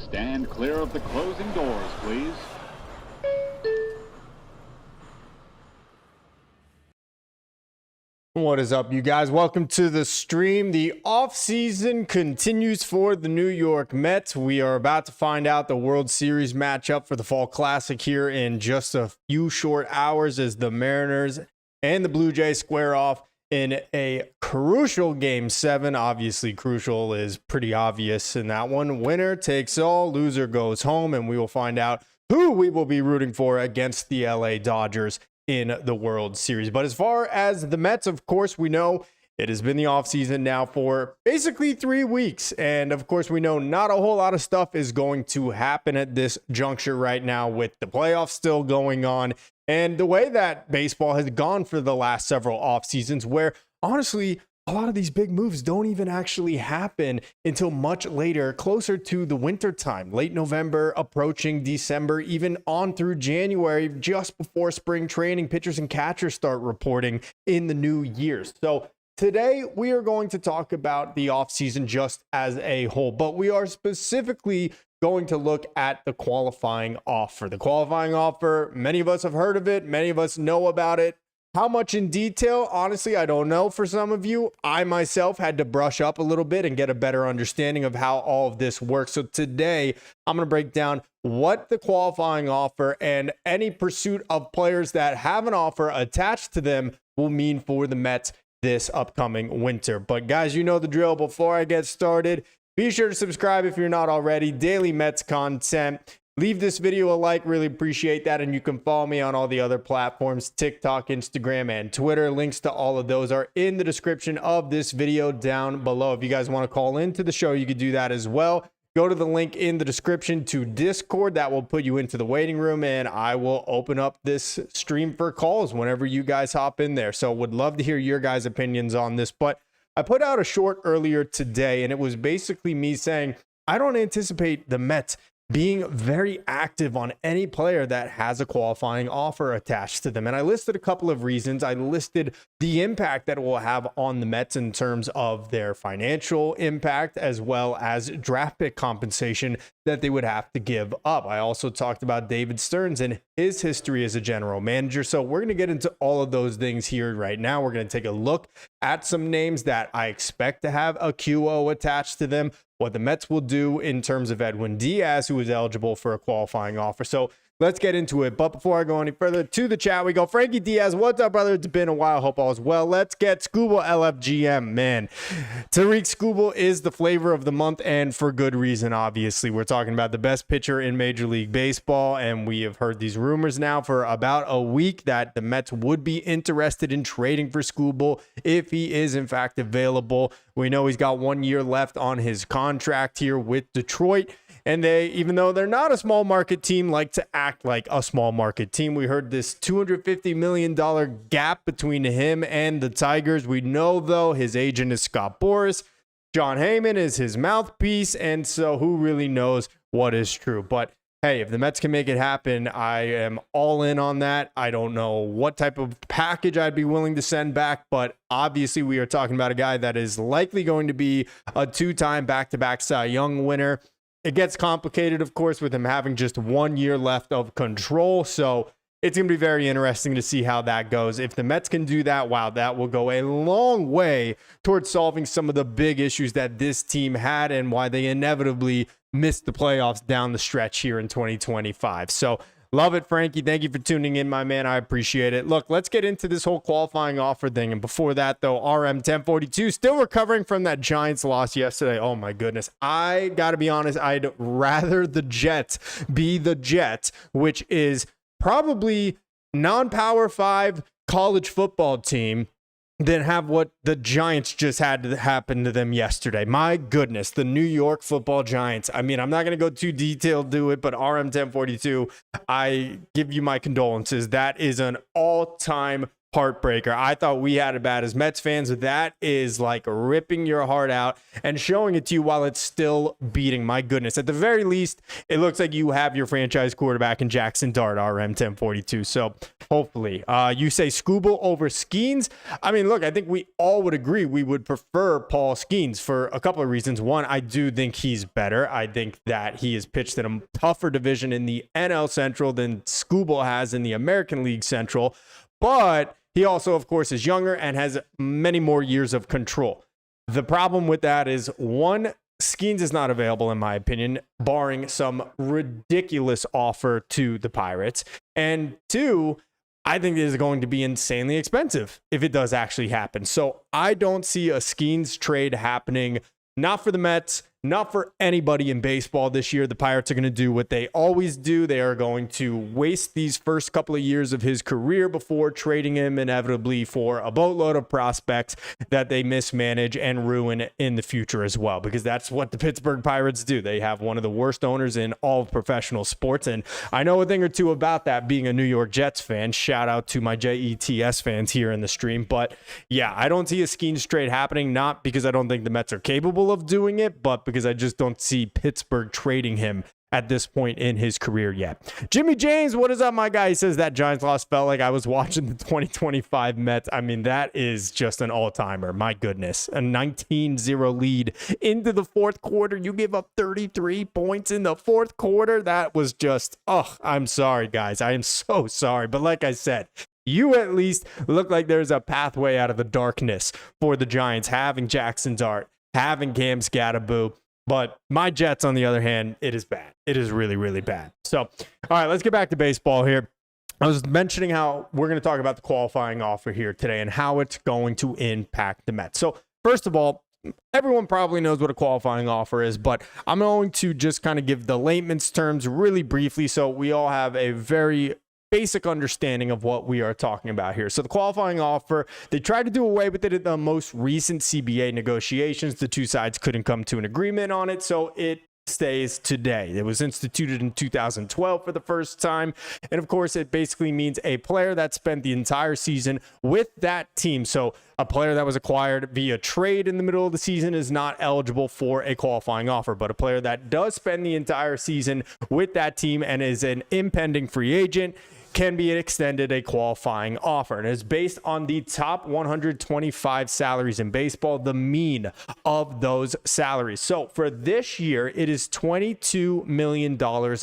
Stand clear of the closing doors, please. What is up, you guys? Welcome to the stream. The offseason continues for the New York Mets. We are about to find out the World Series matchup for the Fall Classic here in just a few short hours as the Mariners and the Blue Jays square off in a crucial Game 7. Obviously, crucial is pretty obvious in that one. Winner takes all, loser goes home, and we will find out who we will be rooting for against the LA Dodgers in the World Series. But as far as the Mets, of course, we know it has been the offseason now for basically 3 weeks. And of course, we know not a whole lot of stuff is going to happen at this juncture right now with the playoffs still going on. And the way that baseball has gone for the last several off seasons, where honestly, a lot of these big moves don't even actually happen until much later, closer to the winter time, late November, approaching December, even on through January, just before spring training, pitchers and catchers start reporting in the new year. So today we are going to talk about the offseason just as a whole, but we are specifically going to look at the qualifying offer. The qualifying offer, many of us have heard of it, many of us know about it. How much in detail? Honestly, I don't know for some of you. I myself had to brush up a little bit and get a better understanding of how all of this works. So today, I'm going to break down what the qualifying offer and any pursuit of players that have an offer attached to them will mean for the Mets this upcoming winter. But guys, you know the drill. Before I get started, be sure to subscribe if you're not already. Daily Mets content. Leave this video a like, really appreciate that. And you can follow me on all the other platforms, TikTok, Instagram, and Twitter. Links to all of those are in the description of this video down below. If you guys want to call into the show, you could do that as well. Go to the link in the description to Discord. That will put you into the waiting room, and I will open up this stream for calls whenever you guys hop in there. So would love to hear your guys' opinions on this. But I put out a short earlier today, and it was basically me saying, I don't anticipate the Mets being very active on any player that has a qualifying offer attached to them. And I listed a couple of reasons. I listed the impact that it will have on the Mets in terms of their financial impact, as well as draft pick compensation that they would have to give up. I also talked about David Stearns and his history as a general manager. So we're going to get into all of those things here right now. We're going to take a look at some names that I expect to have a QO attached to them, what the Mets will do in terms of Edwin Diaz, who is eligible for a qualifying offer. So let's get into it. But before I go any further, to the chat we go. Frankie Diaz, what's up, brother? It's been a while. Hope all is well. Let's get Scooble LFGM, man. Tariq Skubal is the flavor of the month, and for good reason, obviously. We're talking about the best pitcher in Major League Baseball, and we have heard these rumors now for about a week that the Mets would be interested in trading for Skubal if he is, in fact, available. We know he's got 1 year left on his contract here with Detroit. And they, even though they're not a small market team, like to act like a small market team. We heard this $250 million gap between him and the Tigers. We know, though, his agent is Scott Boras. John Heyman is his mouthpiece. And so who really knows what is true? But hey, if the Mets can make it happen, I am all in on that. I don't know what type of package I'd be willing to send back, but obviously we are talking about a guy that is likely going to be a two-time back-to-back Cy Young winner. It gets complicated, of course, with him having just 1 year left of control. So it's going to be very interesting to see how that goes. If the Mets can do that, wow, that will go a long way towards solving some of the big issues that this team had and why they inevitably missed the playoffs down the stretch here in 2025. So love it, Frankie. Thank you for tuning in, my man. I appreciate it. Look, let's get into this whole qualifying offer thing. And before that, though, RM1042 still recovering from that Giants loss yesterday. Oh, my goodness. I got to be honest. I'd rather the Jets be the Jets, which is probably non-Power 5 college football team, than have what the Giants just had to happen to them yesterday. My goodness, the New York Football Giants. I mean, I'm not going to go too detailed to it, but RM1042, I give you my condolences. That is an all-time heartbreaker. I thought we had it bad as Mets fans. That is like ripping your heart out and showing it to you while it's still beating. My goodness. At the very least, it looks like you have your franchise quarterback in Jackson Dart, RM 1042. So hopefully, you say Scooble over Skeens. I mean, look, I think we all would agree we would prefer Paul Skeens for a couple of reasons. One, I do think he's better. I think that he has pitched in a tougher division in the NL Central than Scooble has in the American League Central. But he also, of course, is younger and has many more years of control. The problem with that is, one, Skeens is not available, in my opinion, barring some ridiculous offer to the Pirates. And two, I think it is going to be insanely expensive if it does actually happen. So I don't see a Skeens trade happening, not for the Mets, not for anybody in baseball this year. The Pirates are going to do what they always do. They are going to waste these first couple of years of his career before trading him inevitably for a boatload of prospects that they mismanage and ruin in the future as well, because that's what the Pittsburgh Pirates do. They have one of the worst owners in all of professional sports, and I know a thing or two about that being a New York Jets fan. Shout out to my JETS fans here in the stream. But yeah, I don't see a Skeens trade happening, not because I don't think the Mets are capable of doing it, but because I just don't see Pittsburgh trading him at this point in his career yet. Jimmy James, what is up, my guy? He says that Giants loss felt like I was watching the 2025 Mets. I mean, that is just an all-timer. My goodness. A 19-0 lead into the fourth quarter. You give up 33 points in the fourth quarter. That was just, I'm sorry, guys. I am so sorry. But like I said, you at least look like there's a pathway out of the darkness for the Giants, having Jackson Dart, having Cam Scatterboo. But my Jets, on the other hand, it is bad. It is really, really bad. So, all right, let's get back to baseball here. I was mentioning how we're going to talk about the qualifying offer here today and how it's going to impact the Mets. So, first of all, everyone probably knows what a qualifying offer is, but I'm going to just kind of give the layman's terms really briefly so we all have a very basic understanding of what we are talking about here. So the qualifying offer, they tried to do away with it at the most recent CBA negotiations. The two sides couldn't come to an agreement on it, so it stays today. It was instituted in 2012 for the first time. And of course, it basically means a player that spent the entire season with that team. So a player that was acquired via trade in the middle of the season is not eligible for a qualifying offer, but a player that does spend the entire season with that team and is an impending free agent can be extended a qualifying offer, and is based on the top 125 salaries in baseball, the mean of those salaries. So for this year, it is $22 million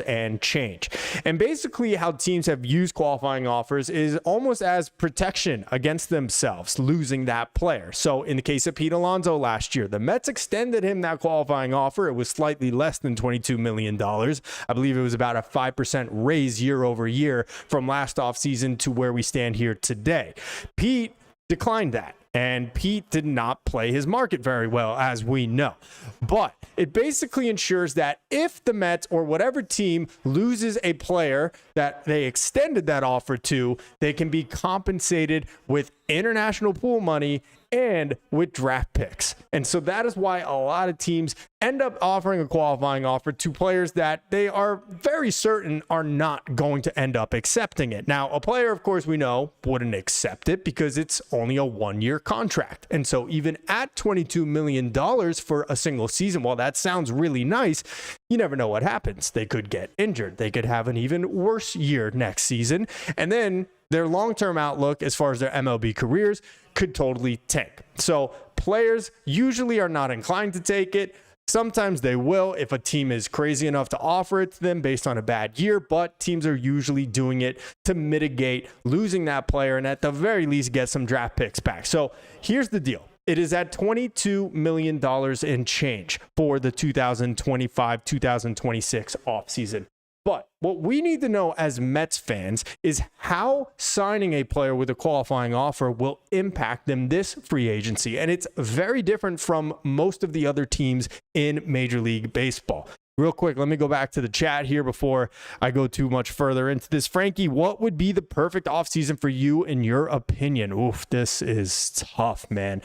and change. And basically how teams have used qualifying offers is almost as protection against themselves losing that player. So in the case of Pete Alonso last year, the Mets extended him that qualifying offer. It was slightly less than $22 million. I believe it was about a 5% raise year over year from last offseason to where we stand here today. Pete declined that, and Pete did not play his market very well, as we know. But it basically ensures that if the Mets or whatever team loses a player that they extended that offer to, they can be compensated with international pool money and with draft picks. And so that is why a lot of teams end up offering a qualifying offer to players that they are very certain are not going to end up accepting it. Now, a player, of course, we know wouldn't accept it because it's only a one-year contract. And so even at $22 million for a single season, while that sounds really nice, you never know what happens. They could get injured. They could have an even worse year next season. And then their long-term outlook as far as their MLB careers could totally tank. So players usually are not inclined to take it. Sometimes they will if a team is crazy enough to offer it to them based on a bad year, but teams are usually doing it to mitigate losing that player and at the very least get some draft picks back. So here's the deal. It is at $22 million in change for the 2025-2026 offseason. But what we need to know as Mets fans is how signing a player with a qualifying offer will impact them this free agency. And it's very different from most of the other teams in Major League Baseball. Real quick, let me go back to the chat here before I go too much further into this. Frankie, what would be the perfect offseason for you in your opinion? Oof, this is tough, man.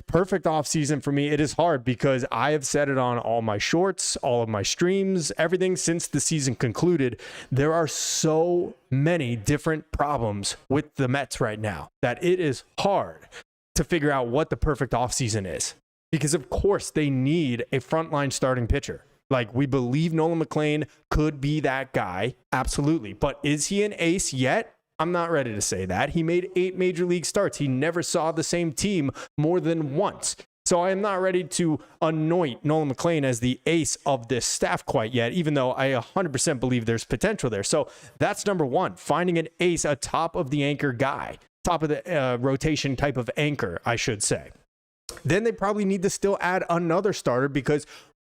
perfect offseason for me, it is hard because I have said it on all my shorts, all of my streams, everything since the season concluded. There are so many different problems with the Mets right now that it is hard to figure out what the perfect offseason is. Because, of course, they need a frontline starting pitcher. Like, we believe Nolan McLean could be that guy. Absolutely. But is he an ace yet? I'm not ready to say that. He made 8 major league starts. He never saw the same team more than once. So I am not ready to anoint Nolan McLean as the ace of this staff quite yet, even though I 100% believe there's potential there. So that's number one, finding an ace, a top of the anchor guy, top of the rotation type of anchor, I should say. Then they probably need to still add another starter because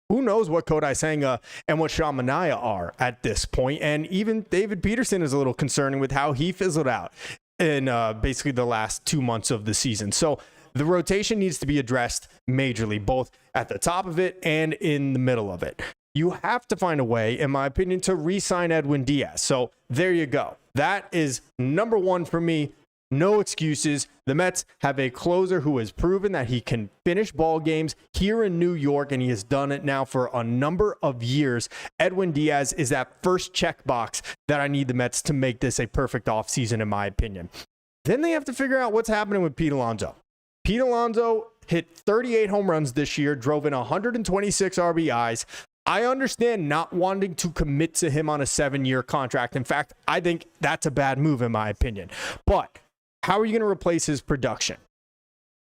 who knows what Kodai Senga and what Sean Manaea are at this point. And even David Peterson is a little concerning with how he fizzled out in basically the last 2 months of the season. So the rotation needs to be addressed majorly, both at the top of it and in the middle of it. You have to find a way, in my opinion, to re-sign Edwin Diaz. So there you go. That is number one for me. No excuses. The Mets have a closer who has proven that he can finish ball games here in New York, and he has done it now for a number of years. Edwin Diaz is that first checkbox that I need the Mets to make this a perfect offseason, in my opinion. Then they have to figure out what's happening with Pete Alonso. Pete Alonso hit 38 home runs this year, drove in 126 RBIs. I understand not wanting to commit to him on a 7-year contract. In fact, I think that's a bad move, in my opinion. But how are you going to replace his production?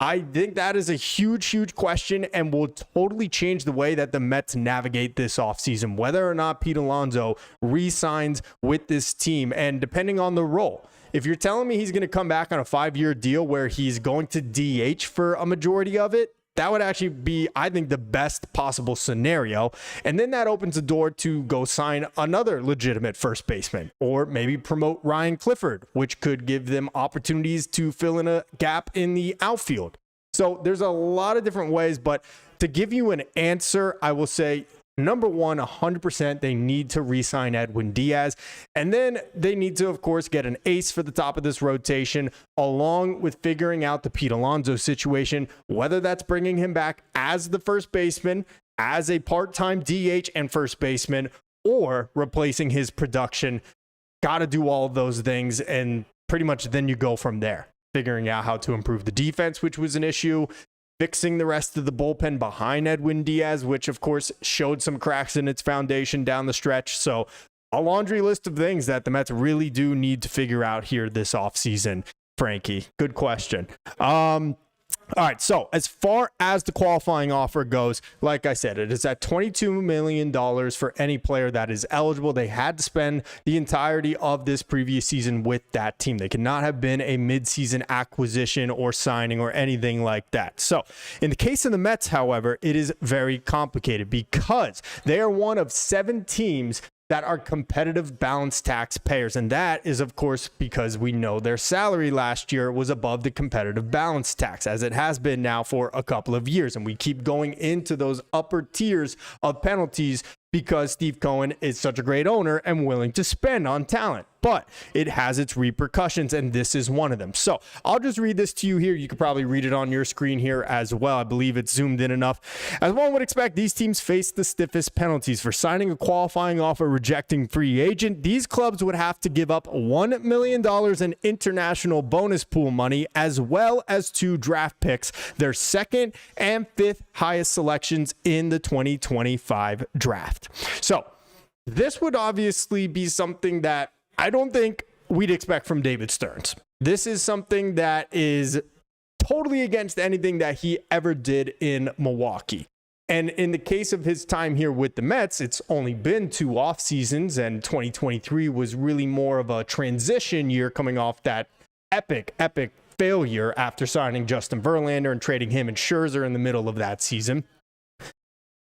I think that is a huge, huge question and will totally change the way that the Mets navigate this offseason, whether or not Pete Alonso re-signs with this team. And depending on the role, if you're telling me he's going to come back on a 5-year deal where he's going to DH for a majority of it, that would actually be, I think, the best possible scenario. And then that opens the door to go sign another legitimate first baseman or maybe promote Ryan Clifford, which could give them opportunities to fill in a gap in the outfield. So there's a lot of different ways, but to give you an answer, I will say, number one, 100%, they need to re-sign Edwin Diaz. And then they need to, of course, get an ace for the top of this rotation, along with figuring out the Pete Alonso situation, whether that's bringing him back as the first baseman, as a part-time DH and first baseman, or replacing his production. Got to do all of those things, and pretty much then you go from there, figuring out how to improve the defense, which was an issue, fixing the rest of the bullpen behind Edwin Diaz, which of course showed some cracks in its foundation down the stretch. So a laundry list of things that the Mets really do need to figure out here this offseason. Frankie, good question. All right, so as far as the qualifying offer goes, like I said, it is at $22 million for any player that is eligible. They had to spend the entirety of this previous season with that team. They cannot have been a midseason acquisition or signing or anything like that. So in the case of the Mets, however, it is very complicated because they are one of 7 teams that are competitive balance taxpayers. And that is, of course, because we know their salary last year was above the competitive balance tax, as it has been now for a couple of years. And we keep going into those upper tiers of penalties because Steve Cohen is such a great owner and willing to spend on talent. But it has its repercussions, and this is one of them. So I'll just read this to you here. You could probably read it on your screen here as well. I believe it's zoomed in enough. As one would expect, these teams face the stiffest penalties for signing a qualifying offer, rejecting free agent. These clubs would have to give up $1 million in international bonus pool money, as well as 2 draft picks, their 2nd and 5th highest selections in the 2025 draft. So this would obviously be something that I don't think we'd expect from David Stearns. This is something that is totally against anything that he ever did in Milwaukee. And in the case of his time here with the Mets, it's only been 2 off seasons, and 2023 was really more of a transition year coming off that epic failure after signing Justin Verlander and trading him and Scherzer in the middle of that season.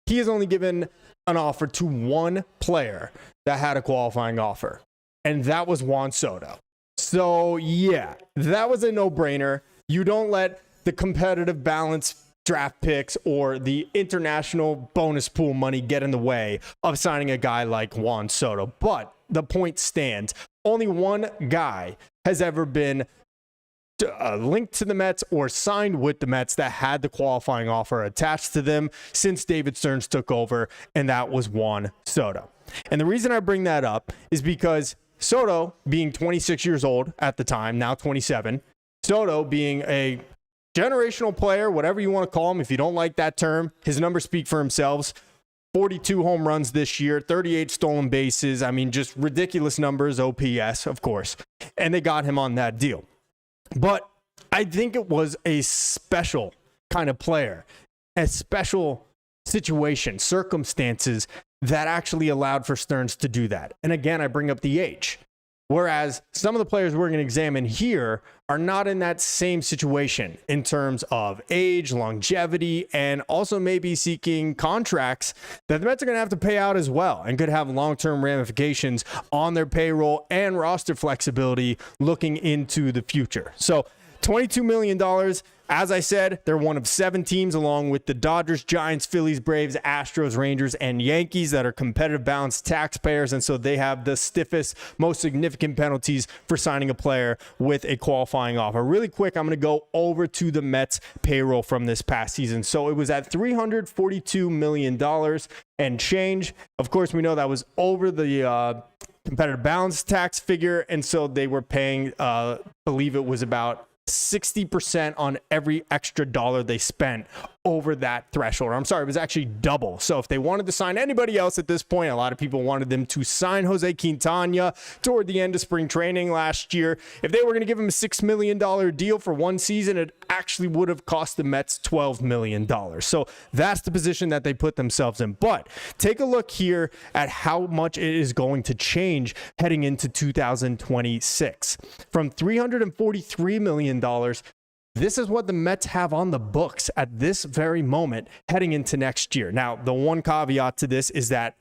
He has only given an offer to 1 player that had a qualifying offer, and that was Juan Soto. So yeah, that was a no-brainer. You don't let the competitive balance draft picks or the international bonus pool money get in the way of signing a guy like Juan Soto. But the point stands. Only one guy has ever been linked to the Mets or signed with the Mets that had the qualifying offer attached to them since David Stearns took over, and that was Juan Soto. And the reason I bring that up is because Soto, being 26 years old at the time, now 27, Soto being a generational player, whatever you want to call him, if you don't like that term, his numbers speak for themselves. 42 home runs this year, 38 stolen bases. I mean, just ridiculous numbers, OPS, of course. And they got him on that deal. But I think it was a special kind of player, a special situation, circumstances that actually allowed for Stearns to do that. And again, I bring up the age. Whereas some of the players we're going to examine here are not in that same situation in terms of age, longevity, and also maybe seeking contracts that the Mets are going to have to pay out as well and could have long-term ramifications on their payroll and roster flexibility looking into the future. So $22 million. As I said, they're one of 7 teams along with the Dodgers, Giants, Phillies, Braves, Astros, Rangers, and Yankees that are competitive balanced taxpayers. And so they have the stiffest, most significant penalties for signing a player with a qualifying offer. Really quick, I'm going to go over to the Mets payroll from this past season. So it was at $342 million and change. Of course, we know that was over the competitive balance tax figure. And so they were paying, believe it was about 60% on every extra dollar they spent over that threshold. I'm sorry, it was actually double. So if they wanted to sign anybody else at this point, a lot of people wanted them to sign Jose Quintana toward the end of spring training last year. If they were going to give him a $6 million deal for one season, it actually would have cost the Mets $12 million. So that's the position that they put themselves in. But take a look here at how much it is going to change heading into 2026. From $343 million, this is what the Mets have on the books at this very moment heading into next year. Now, the one caveat to this is that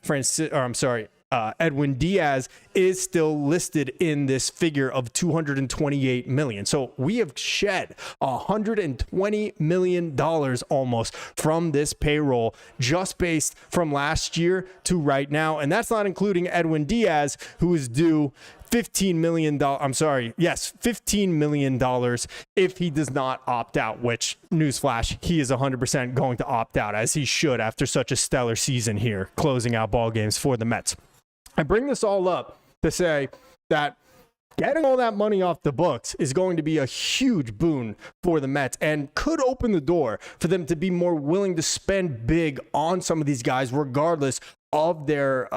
Edwin Diaz is still listed in this figure of $228 million. So we have shed $120 million almost from this payroll just based from last year to right now. And that's not including Edwin Diaz, who is due $15 million if he does not opt out, which, newsflash, he is 100% going to opt out, as he should after such a stellar season here, closing out ball games for the Mets. I bring this all up to say that getting all that money off the books is going to be a huge boon for the Mets and could open the door for them to be more willing to spend big on some of these guys, regardless of their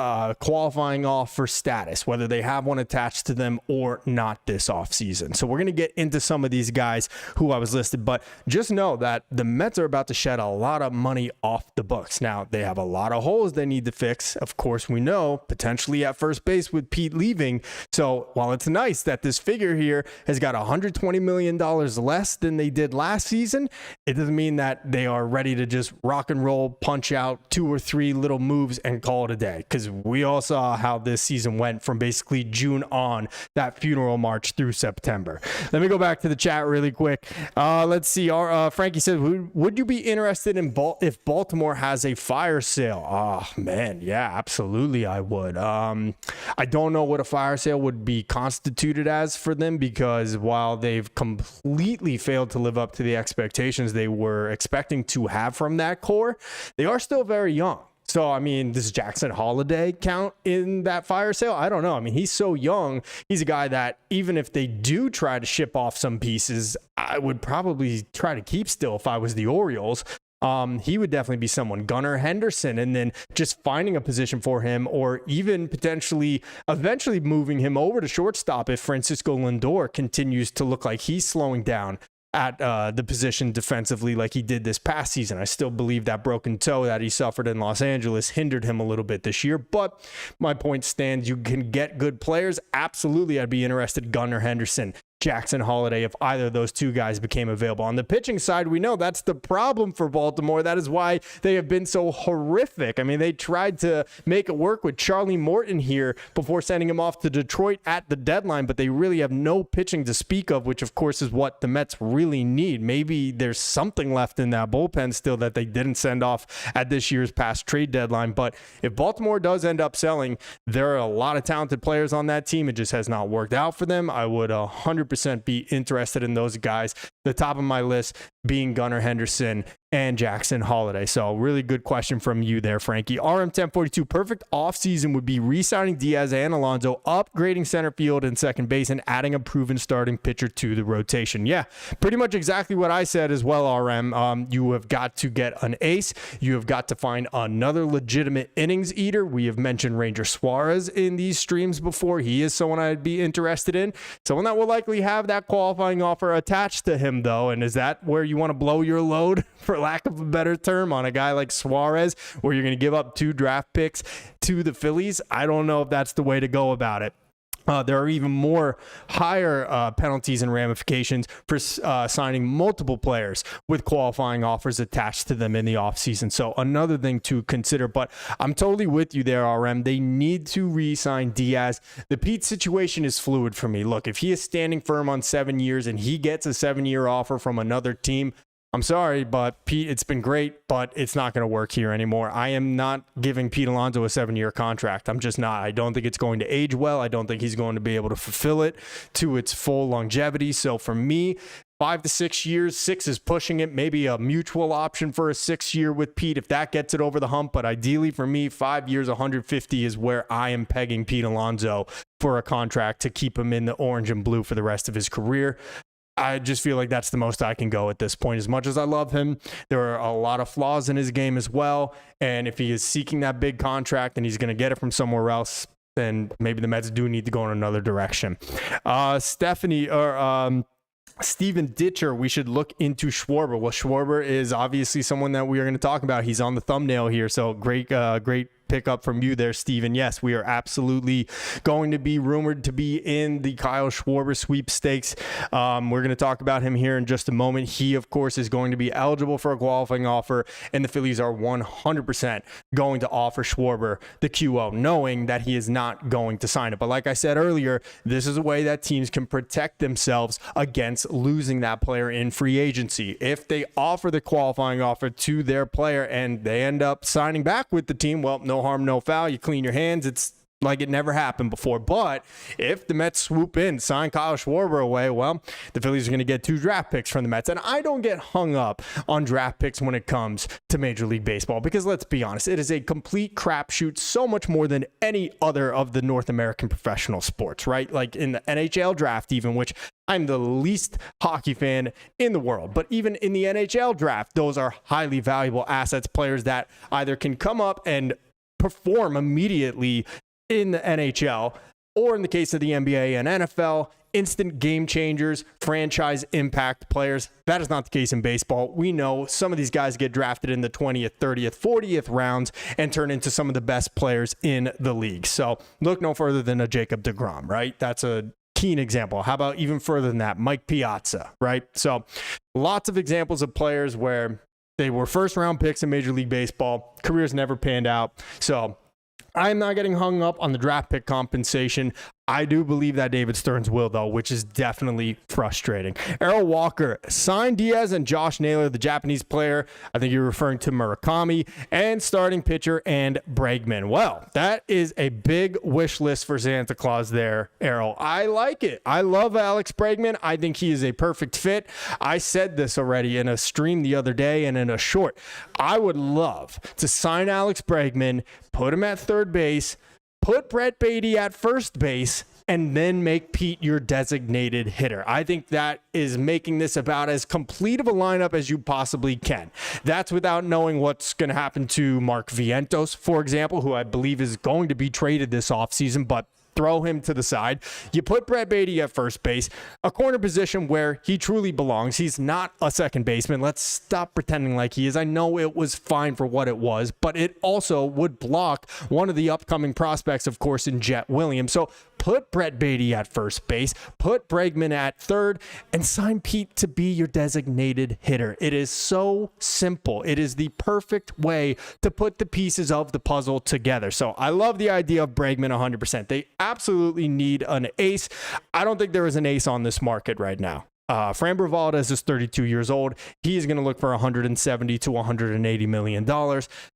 qualifying offer status, whether they have one attached to them or not this offseason. So we're going to get into some of these guys who I was listed, but just know that the Mets are about to shed a lot of money off the books. Now, they have a lot of holes they need to fix. Of course, we know potentially at first base with Pete leaving. So while it's nice that this figure here has got $120 million less than they did last season, it doesn't mean that they are ready to just rock and roll, punch out 2 or 3 little moves and call it a day, because we all saw how this season went from basically June on, that funeral march through September. Let me go back to the chat really quick. Let's see. Frankie said, would you be interested in if Baltimore has a fire sale? Oh, man. Yeah, absolutely. I would. I don't know what a fire sale would be constituted as for them, because while they've completely failed to live up to the expectations they were expecting to have from that core, they are still very young. So, I mean, does Jackson Holiday count in that fire sale? I don't know. I mean, he's so young. He's a guy that even if they do try to ship off some pieces, I would probably try to keep still if I was the Orioles. He would definitely be someone. Gunnar Henderson, and then just finding a position for him, or even potentially eventually moving him over to shortstop if Francisco Lindor continues to look like he's slowing down at the position defensively like he did this past season. I still believe that broken toe that he suffered in Los Angeles hindered him a little bit this year, but my point stands. You can get good players. Absolutely, I'd be interested. Gunnar Henderson, Jackson Holiday, if either of those two guys became available. On the pitching side, we know that's the problem for Baltimore. That is why they have been so horrific. I mean, they tried to make it work with Charlie Morton here before sending him off to Detroit at the deadline, but they really have no pitching to speak of, which of course is what the Mets really need. Maybe there's something left in that bullpen still that they didn't send off at this year's past trade deadline. But if Baltimore does end up selling, there are a lot of talented players on that team. It just has not worked out for them. I would 100% 100% be interested in those guys. The top of my list being Gunnar Henderson and Jackson Holiday. So really good question from you there, Frankie. RM1042, perfect offseason would be re-signing Diaz and Alonso, upgrading center field and second base, and adding a proven starting pitcher to the rotation. Yeah, pretty much exactly what I said as well, RM. You have got to get an ace. You have got to find another legitimate innings eater. We have mentioned Ranger Suarez in these streams before. He is someone I'd be interested in. Someone that will likely have that qualifying offer attached to him, though. And is that where you want to blow your load, for lack of a better term, on a guy like Suarez, where you're going to give up 2 draft picks to the Phillies? I don't know if that's the way to go about it. There are even more higher penalties and ramifications for signing multiple players with qualifying offers attached to them in the offseason. So another thing to consider, but I'm totally with you there, RM. They need to re-sign Diaz. The Pete situation is fluid for me. Look, if he is standing firm on 7 years and he gets a 7-year offer from another team, I'm sorry, but Pete, it's been great, but it's not going to work here anymore. I am not giving Pete Alonso a 7-year contract. I'm just not. I don't think it's going to age well. I don't think he's going to be able to fulfill it to its full longevity. So for me, 5 to 6 years, 6 is pushing it. Maybe a mutual option for a 6-year with Pete if that gets it over the hump. But ideally for me, 5 years, 150 is where I am pegging Pete Alonso for a contract to keep him in the orange and blue for the rest of his career. I just feel like that's the most I can go at this point. As much as I love him, there are a lot of flaws in his game as well. And if he is seeking that big contract and he's going to get it from somewhere else, then maybe the Mets do need to go in another direction. Steven Ditcher, we should look into Schwarber. Well, Schwarber is obviously someone that we are going to talk about. He's on the thumbnail here. So great pick up from you there, Steven. Yes, we are absolutely going to be rumored to be in the Kyle Schwarber sweepstakes. We're going to talk about him here in just a moment. He, of course, is going to be eligible for a qualifying offer, and the Phillies are 100% going to offer Schwarber the QO, knowing that he is not going to sign it. But like I said earlier, this is a way that teams can protect themselves against losing that player in free agency. If they offer the qualifying offer to their player and they end up signing back with the team, well, no harm, no foul. You clean your hands. It's like it never happened before. But if the Mets swoop in, sign Kyle Schwarber away, well, the Phillies are going to get 2 draft picks from the Mets. And I don't get hung up on draft picks when it comes to Major League Baseball because, let's be honest, it is a complete crapshoot, so much more than any other of the North American professional sports, right? Like in the NHL draft even, which I'm the least hockey fan in the world. But even in the NHL draft, those are highly valuable assets, players that either can come up and perform immediately in the NHL, or in the case of the NBA and NFL, instant game changers, franchise impact players. That is not the case in baseball. We know some of these guys get drafted in the 20th, 30th, 40th rounds and turn into some of the best players in the league. So look no further than a Jacob deGrom, right? That's a keen example. How about even further than that, Mike Piazza, right? So lots of examples of players where they were first-round picks in Major League Baseball. Careers never panned out. So I'm not getting hung up on the draft pick compensation. I do believe that David Stearns will, though, which is definitely frustrating. Errol Walker signed Diaz and Josh Naylor, the Japanese player. I think you're referring to Murakami, and starting pitcher and Bregman. Well, that is a big wish list for Santa Claus there, Errol. I like it. I love Alex Bregman. I think he is a perfect fit. I said this already in a stream the other day and in a short. I would love to sign Alex Bregman, put him at third base, put Brett Beatty at first base, and then make Pete your designated hitter. I think that is making this about as complete of a lineup as you possibly can. That's without knowing what's going to happen to Mark Vientos, for example, who I believe is going to be traded this offseason, but throw him to the side. You put Brett Beatty at first base, a corner position where he truly belongs. He's not a second baseman. Let's stop pretending like he is. I know it was fine for what it was, but it also would block one of the upcoming prospects, of course, in Jet Williams. So put Brett Beatty at first base, put Bregman at third, and sign Pete to be your designated hitter. It is so simple. It is the perfect way to put the pieces of the puzzle together. So I love the idea of Bregman 100%. They absolutely need an ace. I don't think there is an ace on this market right now. Framber Valdez is 32 years old. He is going to look for $170 to $180 million.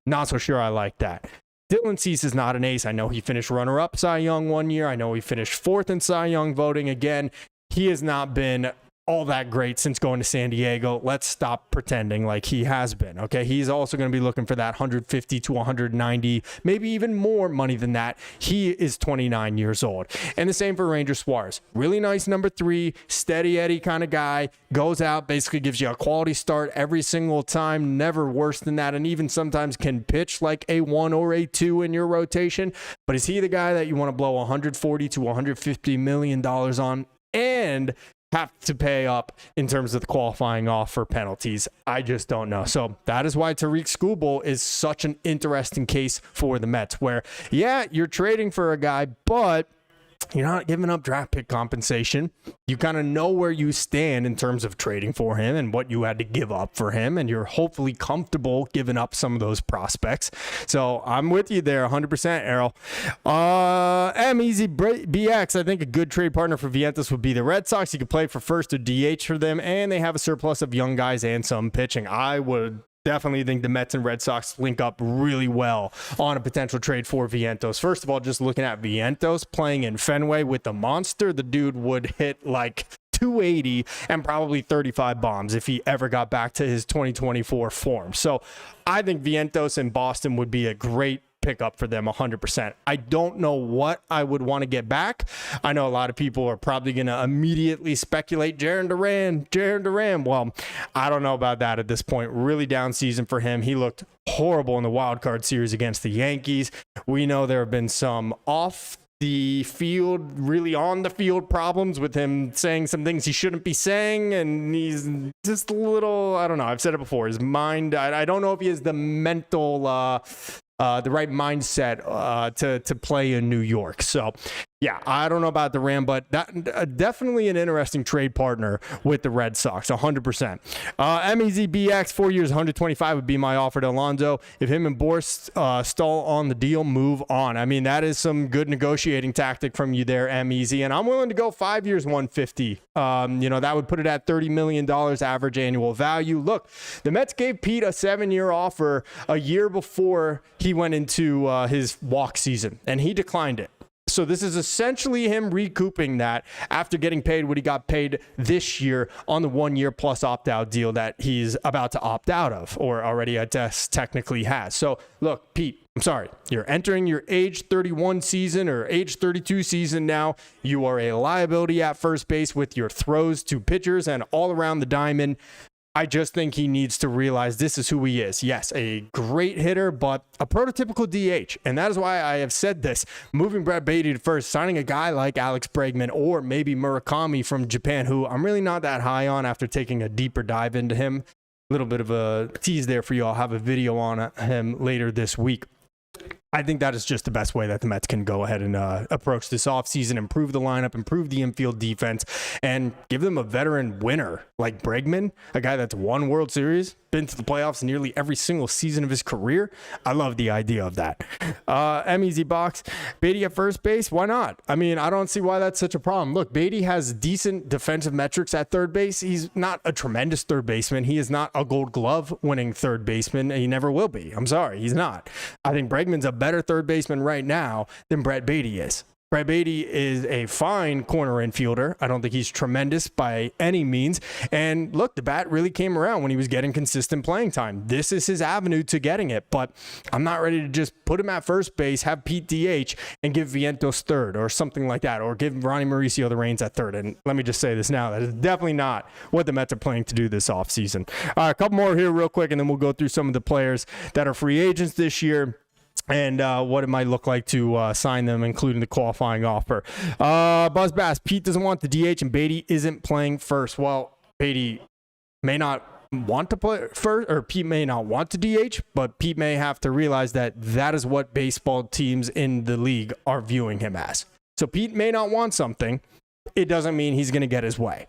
Not so sure I like that. Dylan Cease is not an ace. I know he finished runner-up Cy Young one year. I know he finished 4th in Cy Young voting again. he has not been all that great since going to San Diego. Let's stop pretending like he has been. Okay, he's also going to be looking for that 150 to 190, maybe even more money than that. He is 29 years old. And the same for Ranger Suarez. Really nice number 3, steady Eddie kind of guy, goes out, basically gives you a quality start every single time, never worse than that, and even sometimes can pitch like a 1 or a 2 in your rotation. But is he the guy that you want to blow 140 to 150 million dollars on and have to pay up in terms of the qualifying offer penalties? I just don't know. So that is why Tariq Skubal is such an interesting case for the Mets, where, yeah, you're trading for a guy, but you're not giving up draft pick compensation. You kind of know where you stand in terms of trading for him and what you had to give up for him, and you're hopefully comfortable giving up some of those prospects. So I'm with you there 100%, Errol. MEZBX, I think a good trade partner for Vientos would be the Red Sox. You could play for first or DH for them, and they have a surplus of young guys and some pitching. I would definitely think the Mets and Red Sox link up really well on a potential trade for Vientos. First of all, just looking at Vientos playing in Fenway with the monster, the dude would hit like 280 and probably 35 bombs if he ever got back to his 2024 form. So I think Vientos in Boston would be a great pickup for them 100%. I don't know what I would want to get back. I know a lot of people are probably going to immediately speculate Jarren Duran. Well, I don't know about that at this point. Really down season for him. He looked horrible in the wild card series against the Yankees. We know there have been some off the field, really on the field problems with him saying some things he shouldn't be saying, and he's just a little, I don't know, I've said it before, his mind, I don't know if he has the mental the right mindset to play in New York. So yeah, I don't know about Duran, but that definitely an interesting trade partner with the Red Sox, 100%. MEZBX, 4 years, 125 would be my offer to Alonso. If him and Boris stall on the deal, move on. I mean, that is some good negotiating tactic from you there, MEZ, and I'm willing to go 5 years, 150. That would put it at $30 million average annual value. Look, the Mets gave Pete a 7-year offer a year before he went into his walk season, and he declined it. So this is essentially him recouping that after getting paid what he got paid this year on the 1-year plus opt-out deal that he's about to opt out of, or already I guess technically has. So look, Pete, I'm sorry. You're entering your age 31 season or age 32 season now. You are a liability at first base with your throws to pitchers and all around the diamond. I just think he needs to realize this is who he is. Yes, a great hitter, but a prototypical DH. And that is why I have said this. Moving Brett Beatty to first, signing a guy like Alex Bregman or maybe Murakami from Japan, who I'm really not that high on after taking a deeper dive into him. A little bit of a tease there for you. I'll have a video on him later this week. I think that is just the best way that the Mets can go ahead and approach this offseason, improve the lineup, improve the infield defense, and give them a veteran winner like Bregman, a guy that's won World Series, been to the playoffs nearly every single season of his career. I love the idea of that. MEZ Box, Beatty at first base, why not? I mean, I don't see why that's such a problem. Look, Beatty has decent defensive metrics at third base. He's not a tremendous third baseman. He is not a Gold Glove winning third baseman. He never will be. I'm sorry, he's not. I think Bregman's a better third baseman right now than Brett Beatty is. Brett Beatty is a fine corner infielder. I don't think he's tremendous by any means. And look, the bat really came around when he was getting consistent playing time. This is his avenue to getting it, but I'm not ready to just put him at first base, have Pete DH, and give Vientos third or something like that, or give Ronnie Mauricio the reins at third. And let me just say this now, that is definitely not what the Mets are planning to do this offseason. All right, a couple more here real quick, and then we'll go through some of the players that are free agents this year and what it might look like to sign them, including the qualifying offer. Buzz Bass, Pete doesn't want the DH and Beatty isn't playing first. Well, Beatty may not want to play first, or Pete may not want to DH, but Pete may have to realize that that is what baseball teams in the league are viewing him as. So Pete may not want something. It doesn't mean he's going to get his way.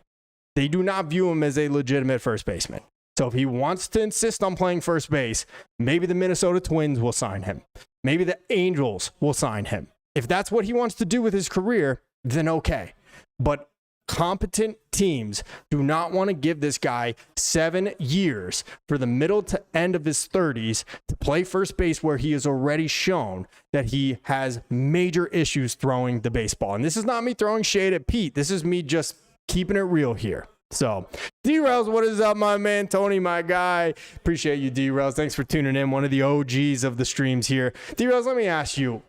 They do not view him as a legitimate first baseman. So if he wants to insist on playing first base, maybe the Minnesota Twins will sign him. Maybe the Angels will sign him. If that's what he wants to do with his career, then okay. But competent teams do not want to give this guy 7 years for the middle to end of his 30s to play first base, where he has already shown that he has major issues throwing the baseball. And this is not me throwing shade at Pete. This is me just keeping it real here. So, D-Rails, what is up, my man? Tony, my guy. Appreciate you, D-Rails. Thanks for tuning in. One of the OGs of the streams here. D-Rails, let me ask you,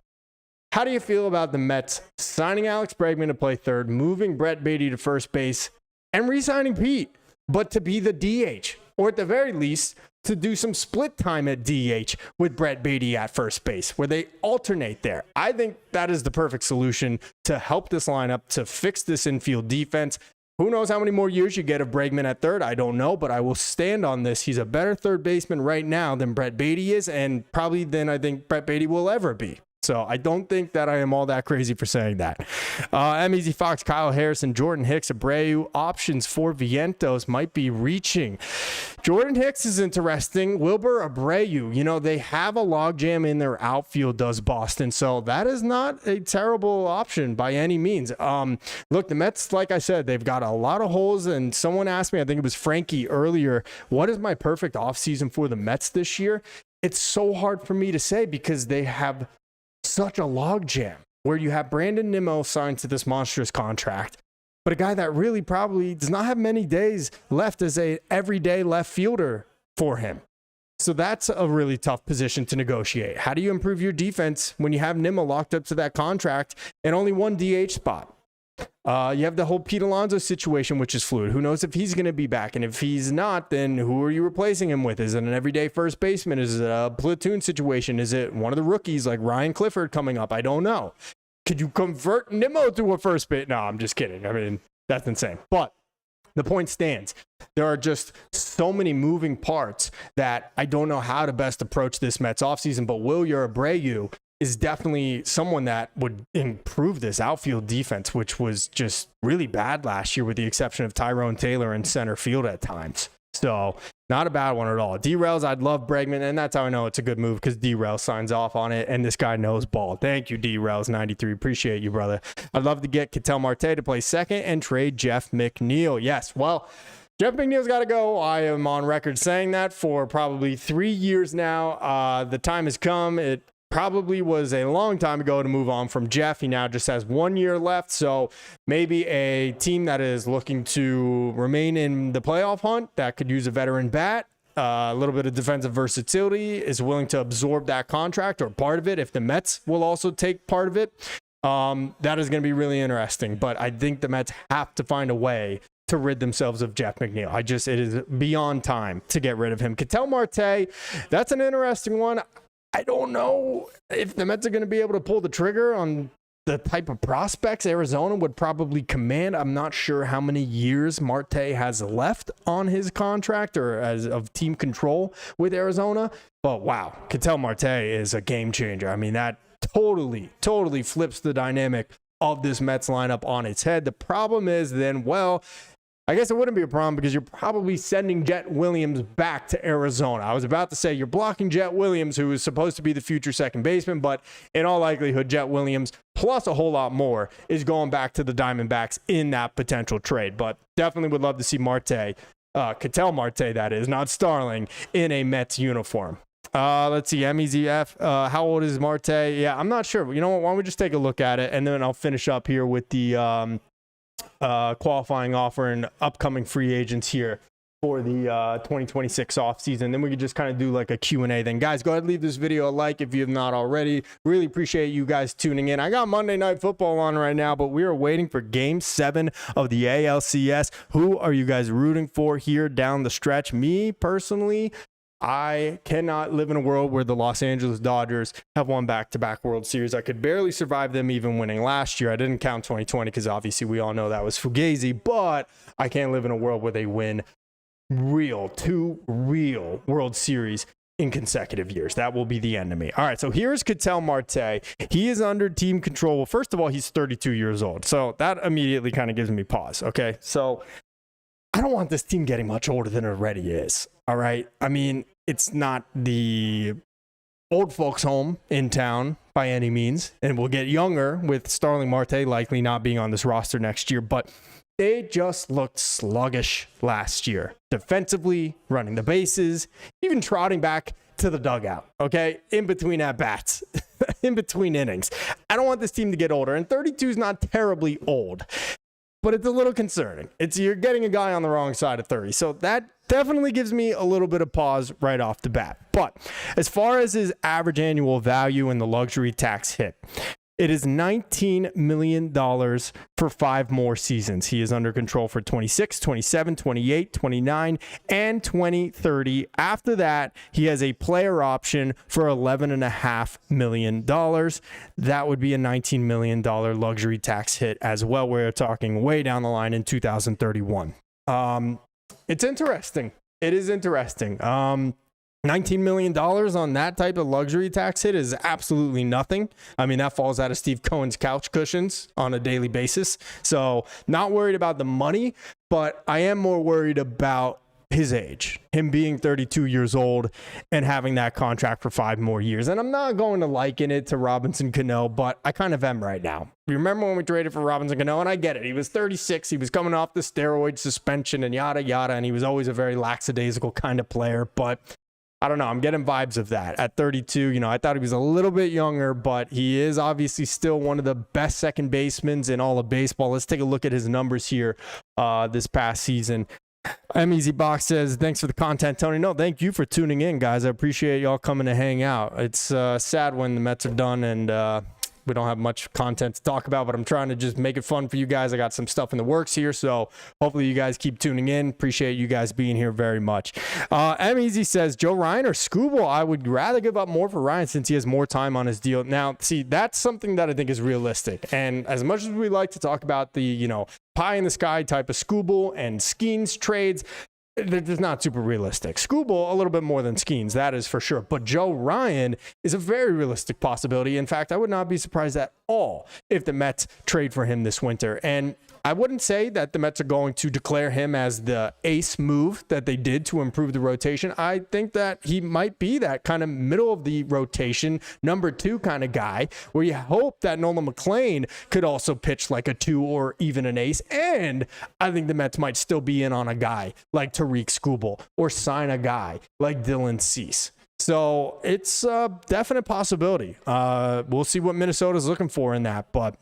how do you feel about the Mets signing Alex Bregman to play third, moving Brett Baty to first base, and re-signing Pete, but to be the DH, or at the very least, to do some split time at DH with Brett Baty at first base, where they alternate there? I think that is the perfect solution to help this lineup, to fix this infield defense. Who knows how many more years you get of Bregman at third? I don't know, but I will stand on this. He's a better third baseman right now than Brett Baty is, and probably than I think Brett Baty will ever be. So I don't think that I am all that crazy for saying that. MEZ Fox, Kyle Harrison, Jordan Hicks, Abreu, options for Vientos might be reaching. Jordan Hicks is interesting. Wilber Abreu, you know, they have a logjam in their outfield, does Boston. So that is not a terrible option by any means. Look, the Mets, like I said, they've got a lot of holes. And someone asked me, I think it was Frankie earlier, what is my perfect offseason for the Mets this year? It's so hard for me to say because they have such a logjam where you have Brandon Nimmo signed to this monstrous contract, but a guy that really probably does not have many days left as a everyday left fielder for him. So that's a really tough position to negotiate. How do you improve your defense when you have Nimmo locked up to that contract and only one DH spot? You have the whole Pete Alonso situation, which is fluid. Who knows if he's going to be back? And if he's not, then who are you replacing him with? Is it an everyday first baseman? Is it a platoon situation? Is it one of the rookies like Ryan Clifford coming up? I don't know. Could you convert Nimmo to a first base? No, I'm just kidding. I mean, that's insane. But the point stands. There are just so many moving parts that I don't know how to best approach this Mets offseason. But Wilyer Abreu is definitely someone that would improve this outfield defense, which was just really bad last year with the exception of Tyrone Taylor in center field at times. So not a bad one at all. D-Rails, I'd love Bregman, and that's how I know it's a good move because D-Rails signs off on it, and this guy knows ball. Thank you, D-Rails93. Appreciate you, brother. I'd love to get Ketel Marte to play second and trade Jeff McNeil. Yes, well, Jeff McNeil's got to go. I am on record saying that for probably 3 years now. The time has come. It probably was a long time ago to move on from Jeff. He now just has 1 year left. So maybe a team that is looking to remain in the playoff hunt that could use a veteran bat, a little bit of defensive versatility, is willing to absorb that contract or part of it. If the Mets will also take part of it, that is going to be really interesting. But I think the Mets have to find a way to rid themselves of Jeff McNeil. It is beyond time to get rid of him. Ketel Marte, that's an interesting one. I don't know if the Mets are going to be able to pull the trigger on the type of prospects Arizona would probably command. I'm not sure how many years Marte has left on his contract or as of team control with Arizona. But wow, Ketel Marte is a game changer. I mean, that totally flips the dynamic of this Mets lineup on its head. The problem is then, well, I guess it wouldn't be a problem because you're probably sending Jet Williams back to Arizona. I was about to say you're blocking Jet Williams, who is supposed to be the future second baseman, but in all likelihood, Jet Williams, plus a whole lot more, is going back to the Diamondbacks in that potential trade. But definitely would love to see Marte, Ketel Marte, that is, not Starling, in a Mets uniform. Let's see, MEZF, how old is Marte? Yeah, I'm not sure. You know what? Why don't we just take a look at it, and then I'll finish up here with the qualifying offer and upcoming free agents here for the 2026 offseason. Then we could just kind of do like a Q&A. Then guys, go ahead and leave this video a like if you have not already. Really appreciate you guys tuning in. I got Monday Night Football on right now, but we are waiting for Game 7 of the ALCS. Who are you guys rooting for here down the stretch? Me, personally, I cannot live in a world where the Los Angeles Dodgers have won back-to-back World Series. I could barely survive them even winning last year. I didn't count 2020 because obviously we all know that was Fugazi, but I can't live in a world where they win two real World Series in consecutive years. That will be the end of me. All right, so here's Ketel Marte. He is under team control. Well, first of all, he's 32 years old, so that immediately kind of gives me pause, okay? So I don't want this team getting much older than it already is, all right? I mean, it's not the old folks home in town by any means, and we'll get younger with Starling Marte likely not being on this roster next year, but they just looked sluggish last year. Defensively, running the bases, even trotting back to the dugout, okay? In between at-bats, in between innings. I don't want this team to get older, and 32 is not terribly old. but it's a little concerning. You're getting a guy on the wrong side of 30. So that definitely gives me a little bit of pause right off the bat. But as far as his average annual value and the luxury tax hit, it is $19 million for 5 more seasons. He is under control for 26, 27, 28, 29, and 2030. After that, he has a player option for $11.5 million. That would be a $19 million luxury tax hit as well. We're talking way down the line in 2031. It's interesting. It is interesting. $19 million on that type of luxury tax hit is absolutely nothing. I mean, that falls out of Steve Cohen's couch cushions on a daily basis. So not worried about the money, but I am more worried about his age, him being 32 years old and having that contract for 5 more years. And I'm not going to liken it to Robinson Cano, but I kind of am right now. You remember when we traded for Robinson Cano? And I get it. He was 36. He was coming off the steroid suspension and yada, yada. And he was always a very lackadaisical kind of player. But I don't know. I'm getting vibes of that. At 32, I thought he was a little bit younger, but he is obviously still one of the best second basemen in all of baseball. Let's take a look at his numbers here this past season. Easy Box says, thanks for the content, Tony. No, thank you for tuning in, guys. I appreciate y'all coming to hang out. It's sad when the Mets are done and we don't have much content to talk about, but I'm trying to just make it fun for you guys. I got some stuff in the works here, so hopefully you guys keep tuning in. Appreciate you guys being here very much. Easy says, Joe Ryan or Scooble? I would rather give up more for Ryan since he has more time on his deal. Now, see, that's something that I think is realistic. And as much as we like to talk about the, pie in the sky type of Scooble and Skeens trades, they're just not super realistic. Scooble, a little bit more than Skeens, that is for sure. But Joe Ryan is a very realistic possibility. In fact, I would not be surprised at all if the Mets trade for him this winter. And I wouldn't say that the Mets are going to declare him as the ace move that they did to improve the rotation. I think that he might be that kind of middle of the rotation, number 2 kind of guy, where you hope that Nolan McLean could also pitch like a 2 or even an ace. And I think the Mets might still be in on a guy like Tariq Skubal or sign a guy like Dylan Cease. So it's a definite possibility. We'll see what Minnesota's looking for in that. But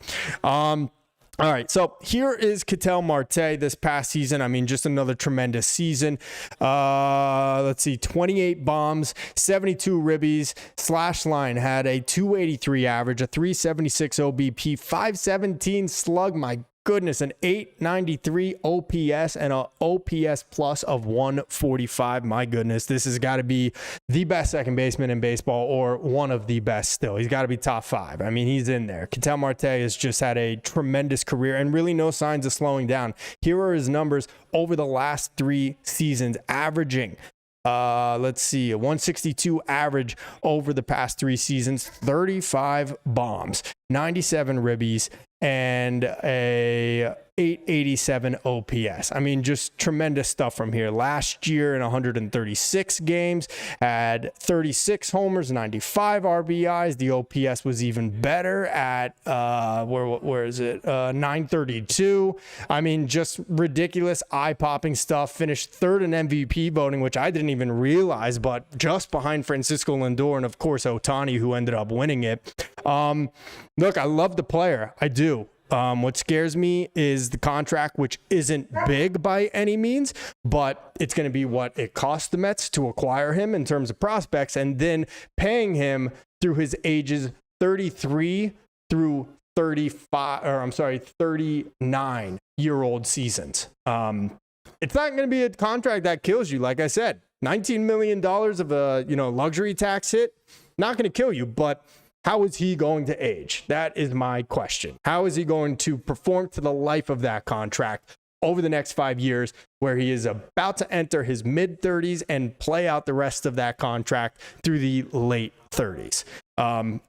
all right, so here is Ketel Marte this past season. I mean, just another tremendous season. Let's see, 28 bombs, 72 ribbies. Slash line had a 283 average, a 376 OBP, 517 slug. My goodness, an 893 OPS and an OPS plus of 145. My goodness, this has got to be the best second baseman in baseball, or one of the best still. He's got to be top 5. I mean, he's in there. Ketel Marte has just had a tremendous career and really no signs of slowing down. Here are his numbers over the last 3 seasons, averaging let's see, a 162 average over the past 3 seasons, 35 bombs, 97 ribbies, and a 887 OPS. I mean, just tremendous stuff from here. Last year in 136 games, had 36 homers, 95 RBIs. The OPS was even better at, where is it? 932. I mean, just ridiculous, eye-popping stuff. Finished 3rd in MVP voting, which I didn't even realize, but just behind Francisco Lindor and, of course, Ohtani, who ended up winning it. Look, I love the player. I do. What scares me is the contract, which isn't big by any means, but it's going to be what it cost the Mets to acquire him in terms of prospects, and then paying him through his ages 33 through 39-year-old seasons. It's not going to be a contract that kills you. Like I said, $19 million of a luxury tax hit, not going to kill you, but how is he going to age? That is my question. How is he going to perform to the life of that contract over the next 5 years, where he is about to enter his mid-30s and play out the rest of that contract through the late 30s?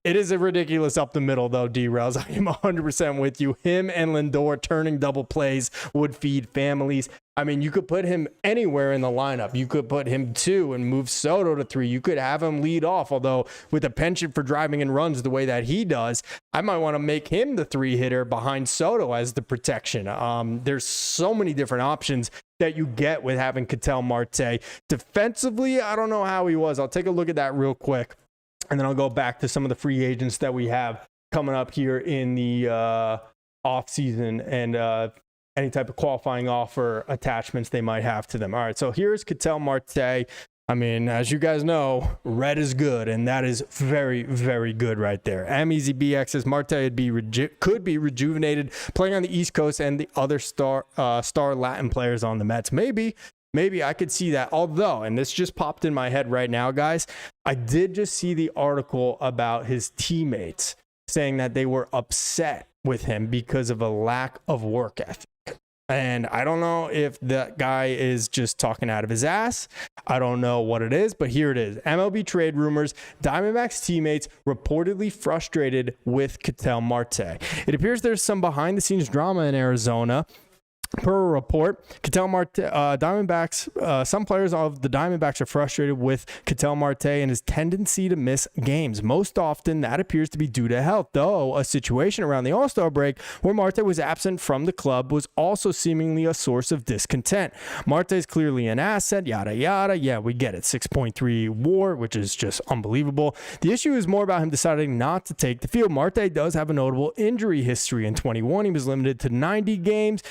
It is a ridiculous up the middle, though, D-Rails. I am 100% with you. Him and Lindor turning double plays would feed families. I mean, you could put him anywhere in the lineup. You could put him 2 and move Soto to 3. You could have him lead off, although with a penchant for driving in runs the way that he does, I might want to make him the 3-hitter behind Soto as the protection. There's so many different options that you get with having Ketel Marte. Defensively, I don't know how he was. I'll take a look at that real quick, and then I'll go back to some of the free agents that we have coming up here in the offseason and any type of qualifying offer attachments they might have to them. All right, so here's Ketel Marte. I mean, as you guys know, red is good, and that is very, very good right there. MEZBX says Marte could be rejuvenated playing on the East Coast and the other star Latin players on the Mets. Maybe I could see that. Although, and this just popped in my head right now, guys, I did just see the article about his teammates saying that they were upset with him because of a lack of work ethic. And I don't know if that guy is just talking out of his ass. I don't know what it is, but here it is. MLB trade rumors. Diamondbacks teammates reportedly frustrated with Ketel Marte. It appears there's some behind-the-scenes drama in Arizona. Per a report, Ketel Marte, some players of the Diamondbacks are frustrated with Ketel Marte and his tendency to miss games. Most often, that appears to be due to health, though a situation around the All-Star break where Marte was absent from the club was also seemingly a source of discontent. Marte is clearly an asset, yada, yada. Yeah, we get it. 6.3 WAR, which is just unbelievable. The issue is more about him deciding not to take the field. Marte does have a notable injury history. In 21, he was limited to 90 games,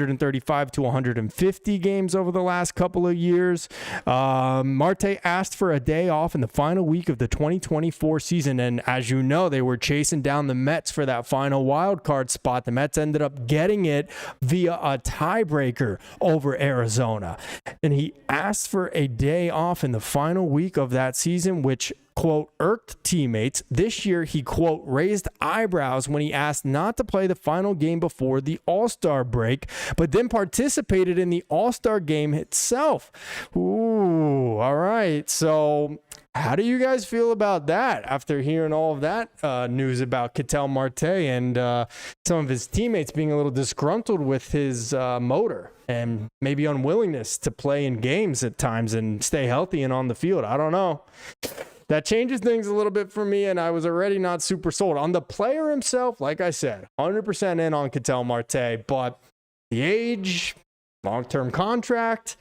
135 to 150 games over the last couple of years. Marte asked for a day off in the final week of the 2024 season, and as you know, they were chasing down the Mets for that final wild card spot. The Mets ended up getting it via a tiebreaker over Arizona, and he asked for a day off in the final week of that season, which quote, irked teammates. This year, he, quote, raised eyebrows when he asked not to play the final game before the All-Star break, but then participated in the All-Star game itself. Ooh, all right. So how do you guys feel about that after hearing all of that news about Ketel Marte and some of his teammates being a little disgruntled with his motor and maybe unwillingness to play in games at times and stay healthy and on the field? I don't know. That changes things a little bit for me, and I was already not super sold. On the player himself, like I said, 100% in on Ketel Marte, but the age, long-term contract,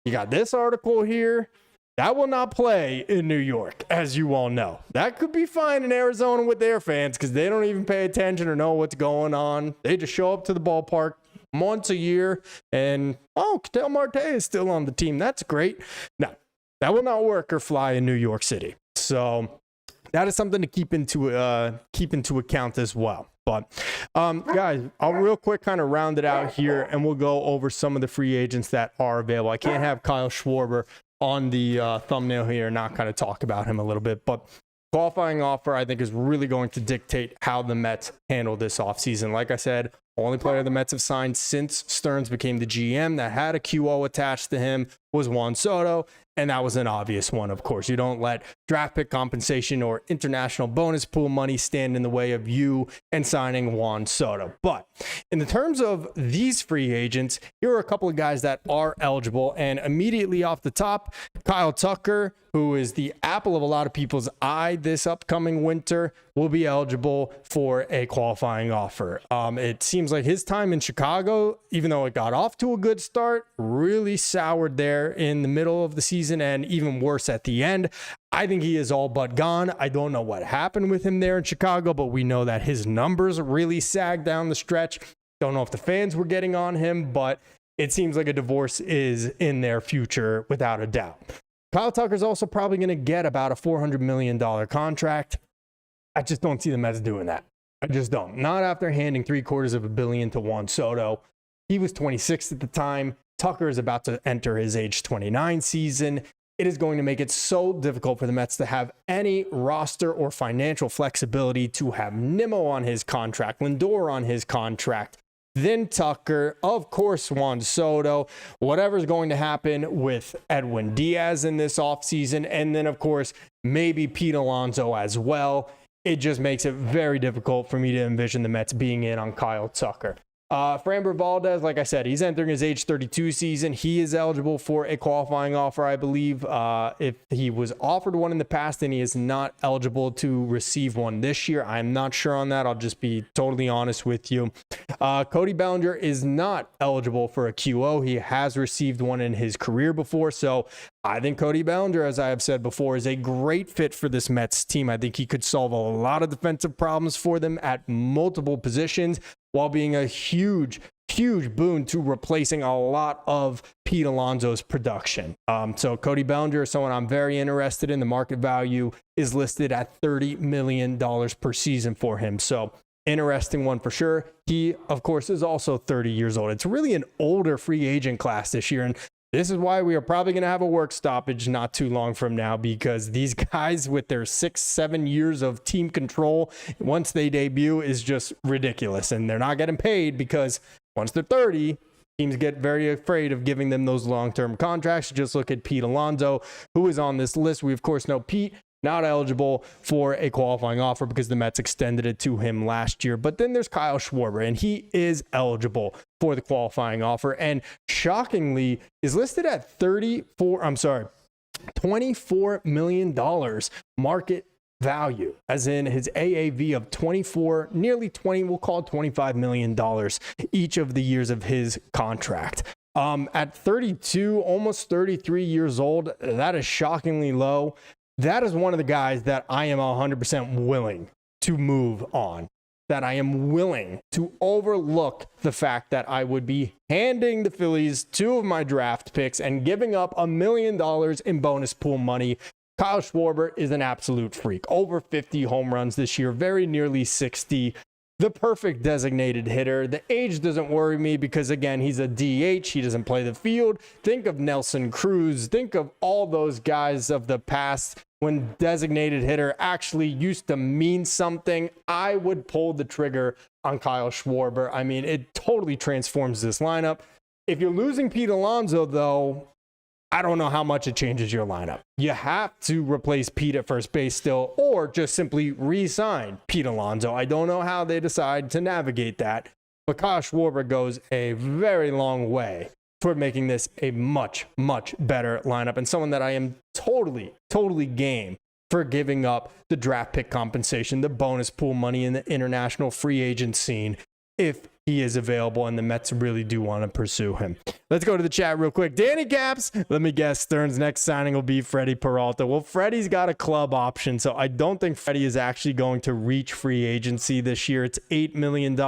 you got this article here, that will not play in New York, as you all know. That could be fine in Arizona with their fans because they don't even pay attention or know what's going on. They just show up to the ballpark once a year, and, oh, Ketel Marte is still on the team. That's great. No, that will not work or fly in New York City. So that is something to keep into account as well. But guys, I'll real quick kind of round it out here, and we'll go over some of the free agents that are available. I can't have Kyle Schwarber on the thumbnail here and not kind of talk about him a little bit, but qualifying offer, I think, is really going to dictate how the Mets handle this offseason. Like I said, only player the Mets have signed since Stearns became the GM that had a QO attached to him was Juan Soto, and that was an obvious one, of course. You don't let draft pick compensation or international bonus pool money stand in the way of you and signing Juan Soto. But in the terms of these free agents, here are a couple of guys that are eligible, and immediately off the top, Kyle Tucker, who is the apple of a lot of people's eye this upcoming winter, will be eligible for a qualifying offer. It seems like his time in Chicago, even though it got off to a good start, really soured there in the middle of the season and even worse at the end. I think he is all but gone. I don't know what happened with him there in Chicago, but we know that his numbers really sagged down the stretch. Don't know if the fans were getting on him, but it seems like a divorce is in their future without a doubt. Kyle Tucker's also probably going to get about a $400 million contract. I just don't see the Mets doing that. I just don't. Not after handing $750 million to Juan Soto. He was 26 at the time. Tucker is about to enter his age 29 season. It is going to make it so difficult for the Mets to have any roster or financial flexibility to have Nimmo on his contract, Lindor on his contract, then Tucker, of course, Juan Soto, whatever's going to happen with Edwin Diaz in this offseason, and then, of course, maybe Pete Alonso as well. It just makes it very difficult for me to envision the Mets being in on Kyle Tucker. Framber Valdez, like I said, he's entering his age 32 season. He is eligible for a qualifying offer, I believe. If he was offered one in the past, then he is not eligible to receive one this year. I'm not sure on that. I'll just be totally honest with you. Cody Bellinger is not eligible for a QO. He has received one in his career before, so I think Cody Bellinger, as I have said before, is a great fit for this Mets team. I think he could solve a lot of defensive problems for them at multiple positions. while being a huge boon to replacing a lot of Pete Alonso's production. So Cody Bellinger is someone I'm very interested in. The market value is listed at $30 million per season for him. So interesting one for sure. He, of course, is also 30 years old. It's really an older free agent class this year. And this is why we are probably going to have a work stoppage not too long from now, because these guys with their 6-7 years of team control, once they debut, is just ridiculous. And they're not getting paid because once they're 30, teams get very afraid of giving them those long-term contracts. Just look at Pete Alonso, who is on this list. We, of course, know Pete not eligible for a qualifying offer because the Mets extended it to him last year. But then there's Kyle Schwarber, and he is eligible for the qualifying offer, and shockingly is listed at $24 million market value, as in his AAV of 24, nearly 20, we'll call it $25 million each of the years of his contract. At 32, almost 33 years old, that is shockingly low. That is one of the guys that I am 100% willing to move on, that I am willing to overlook the fact that I would be handing the Phillies 2 of my draft picks and giving up $1 million in bonus pool money. Kyle Schwarber is an absolute freak. Over 50 home runs this year, very nearly 60. The perfect designated hitter. The age doesn't worry me because, again, he's a DH. He doesn't play the field. Think of Nelson Cruz. Think of all those guys of the past when designated hitter actually used to mean something. I would pull the trigger on Kyle Schwarber. I mean, it totally transforms this lineup. If you're losing Pete Alonso, though, I don't know how much it changes your lineup. You have to replace Pete at first base still, or just simply re-sign Pete Alonso. I don't know how they decide to navigate that, but Kyle Schwarber goes a very long way toward making this a much better lineup, and someone that I am totally game for giving up the draft pick compensation, the bonus pool money in the international free agent scene, if he is available and the Mets really do want to pursue him. Let's go to the chat real quick. Danny Caps, let me guess, Stern's next signing will be Freddie Peralta. Well, Freddie's got a club option, so I don't think Freddie is actually going to reach free agency this year. It's $8 million.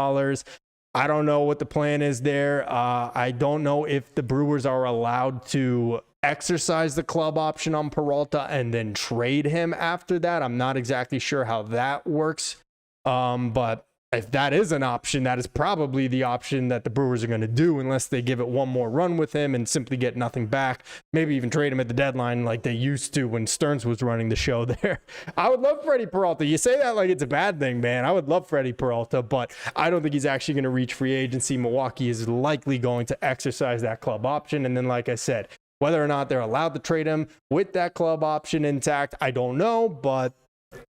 I don't know what the plan is there. I don't know if the Brewers are allowed to exercise the club option on Peralta and then trade him after that. I'm not exactly sure how that works, but if that is an option, that is probably the option that the Brewers are going to do, unless they give it one more run with him and simply get nothing back. Maybe even trade him at the deadline like they used to when Stearns was running the show there. I would love Freddie Peralta. You say that like it's a bad thing, man. I would love Freddie Peralta, but I don't think he's actually going to reach free agency. Milwaukee is likely going to exercise that club option. And then, like I said, whether or not they're allowed to trade him with that club option intact, I don't know, but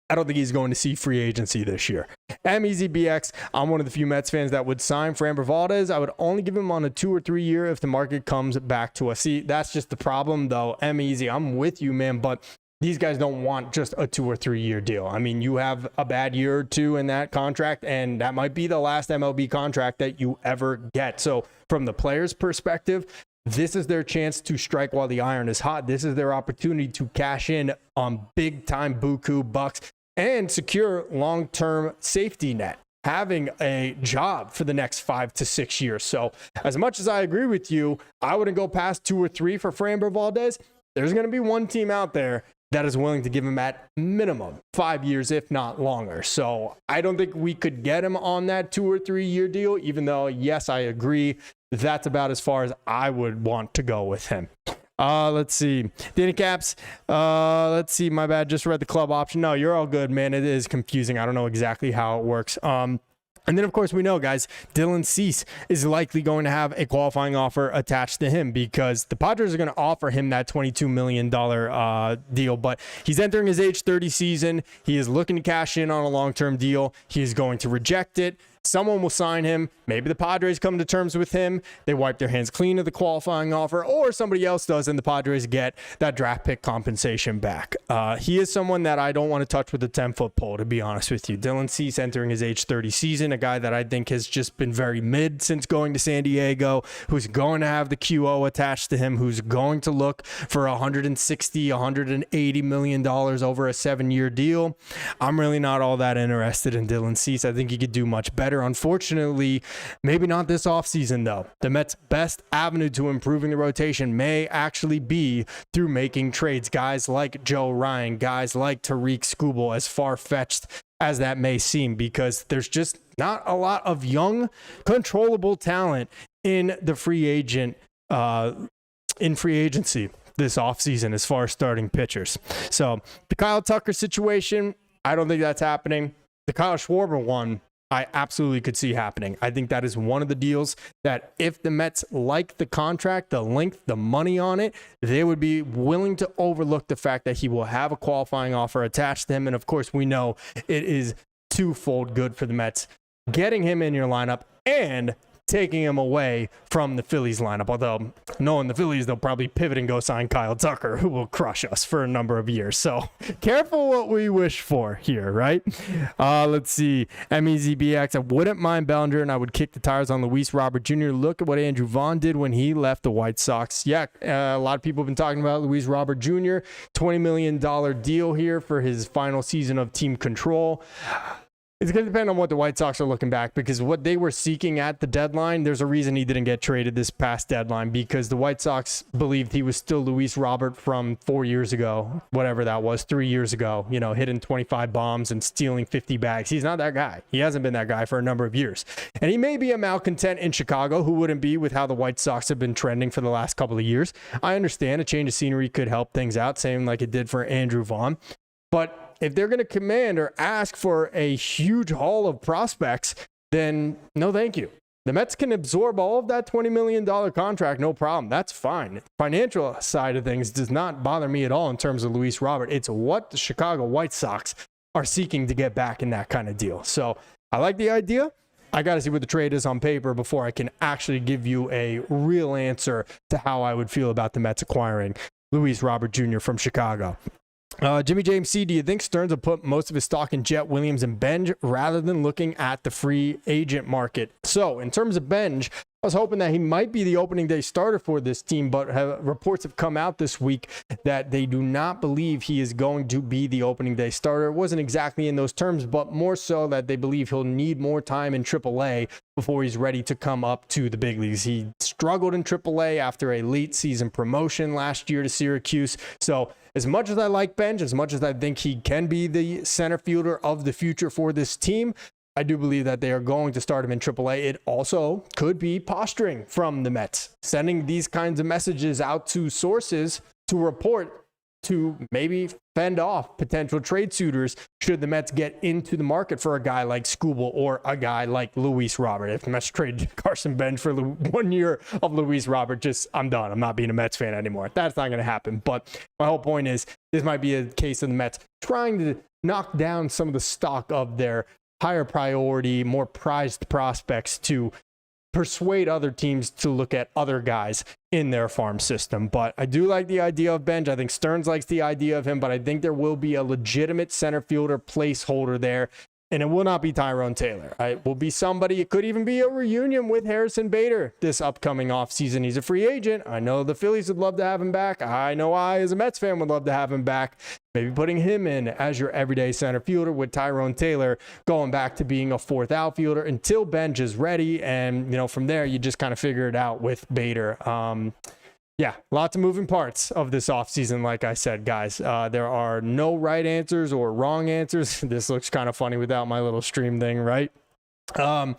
I don't think he's going to see free agency this year. MEZBX, I'm one of the few Mets fans that would sign Framber Valdez. I would only give him on a 2 or 3 year if the market comes back to us. See, that's just the problem, though. MEZ, I'm with you, man, but these guys don't want just a 2 or 3 year deal. I mean, you have a bad year or two in that contract, and that might be the last MLB contract that you ever get. So from the player's perspective, this is their chance to strike while the iron is hot. This is their opportunity to cash in on big-time buku bucks and secure long-term safety net, having a job for the next 5 to 6 years. So as much as I agree with you, I wouldn't go past 2 or 3 for Framber Valdez. There's going to be one team out there that is willing to give him at minimum 5 years, if not longer. So I don't think we could get him on that 2 or 3 year deal, even though, yes, I agree. That's about as far as I would want to go with him. Let's see. Danny Caps. Let's see. My bad. Just read the club option. No, you're all good, man. It is confusing. I don't know exactly how it works. And then, of course, we know, guys, Dylan Cease is likely going to have a qualifying offer attached to him because the Padres are going to offer him that $22 million deal. But he's entering his age 30 season. He is looking to cash in on a long-term deal. He is going to reject it. Someone will sign him. Maybe the Padres come to terms with him. They wipe their hands clean of the qualifying offer, or somebody else does, and the Padres get that draft pick compensation back. He is someone that I don't want to touch with a 10-foot pole, to be honest with you. Dylan Cease entering his age 30 season, a guy that I think has just been very mid since going to San Diego, who's going to have the QO attached to him, who's going to look for $160, $180 million over a 7-year deal. I'm really not all that interested in Dylan Cease. I think he could do much better contender. Unfortunately, maybe not this offseason, though. The Mets' best avenue to improving the rotation may actually be through making trades. Guys like Joe Ryan, guys like Tariq Skubal, as far-fetched as that may seem, because there's just not a lot of young, controllable talent in the free agency this offseason as far as starting pitchers. So the Kyle Tucker situation, I don't think that's happening. The Kyle Schwarber one, I absolutely could see happening. I think that is one of the deals that if the Mets like the contract, the length, the money on it, they would be willing to overlook the fact that he will have a qualifying offer attached to him. And of course, we know it is twofold good for the Mets, getting him in your lineup and taking him away from the Phillies lineup. Although, knowing the Phillies, they'll probably pivot and go sign Kyle Tucker, who will crush us for a number of years. So, careful what we wish for here, right? Let's see. MEZBX, I wouldn't mind Bellinger, and I would kick the tires on Luis Robert Jr. Look at what Andrew Vaughn did when he left the White Sox. Yeah, a lot of people have been talking about Luis Robert Jr. $20 million deal here for his final season of team control. It's going to depend on what the White Sox are looking back, because what they were seeking at the deadline, there's a reason he didn't get traded this past deadline, because the White Sox believed he was still Luis Robert from 4 years ago, whatever that was, 3 years ago, hitting 25 bombs and stealing 50 bags. He's not that guy. He hasn't been that guy for a number of years. And he may be a malcontent in Chicago. Who wouldn't be with how the White Sox have been trending for the last couple of years? I understand a change of scenery could help things out, same like it did for Andrew Vaughn. But if they're going to command or ask for a huge haul of prospects, then no thank you. The Mets can absorb all of that $20 million contract, no problem. That's fine. Financial side of things does not bother me at all in terms of Luis Robert. It's what the Chicago White Sox are seeking to get back in that kind of deal. So I like the idea. I got to see what the trade is on paper before I can actually give you a real answer to how I would feel about the Mets acquiring Luis Robert Jr. from Chicago. Jimmy James C, do you think Stearns will put most of his stock in Jet, Williams, and Benj rather than looking at the free agent market? So in terms of Benj, I was hoping that he might be the opening day starter for this team, but reports have come out this week that they do not believe he is going to be the opening day starter. It wasn't exactly in those terms, but more so that they believe he'll need more time in AAA before he's ready to come up to the big leagues. He struggled in AAA after a late season promotion last year to Syracuse. So as much as I like Benj, as much as I think he can be the center fielder of the future for this team, I do believe that they are going to start him in AAA. It also could be posturing from the Mets, sending these kinds of messages out to sources to report to maybe fend off potential trade suitors should the Mets get into the market for a guy like Skubal or a guy like Luis Robert. If the Mets trade Carson Benj for 1 year of Luis Robert, I'm done. I'm not being a Mets fan anymore. That's not going to happen. But my whole point is this might be a case of the Mets trying to knock down some of the stock of their higher priority, more prized prospects to persuade other teams to look at other guys in their farm system. But I do like the idea of Benj. I think Stearns likes the idea of him, but I think there will be a legitimate center fielder placeholder there. And it will not be Tyrone Taylor. It will be somebody. It could even be a reunion with Harrison Bader this upcoming offseason. He's a free agent. I know the Phillies would love to have him back. I know I, as a Mets fan, would love to have him back. Maybe putting him in as your everyday center fielder with Tyrone Taylor going back to being a fourth outfielder until Benj is ready. And, from there, you just kind of figure it out with Bader. Yeah, lots of moving parts of this offseason, like I said, guys. There are no right answers or wrong answers. This looks kind of funny without my little stream thing, right? No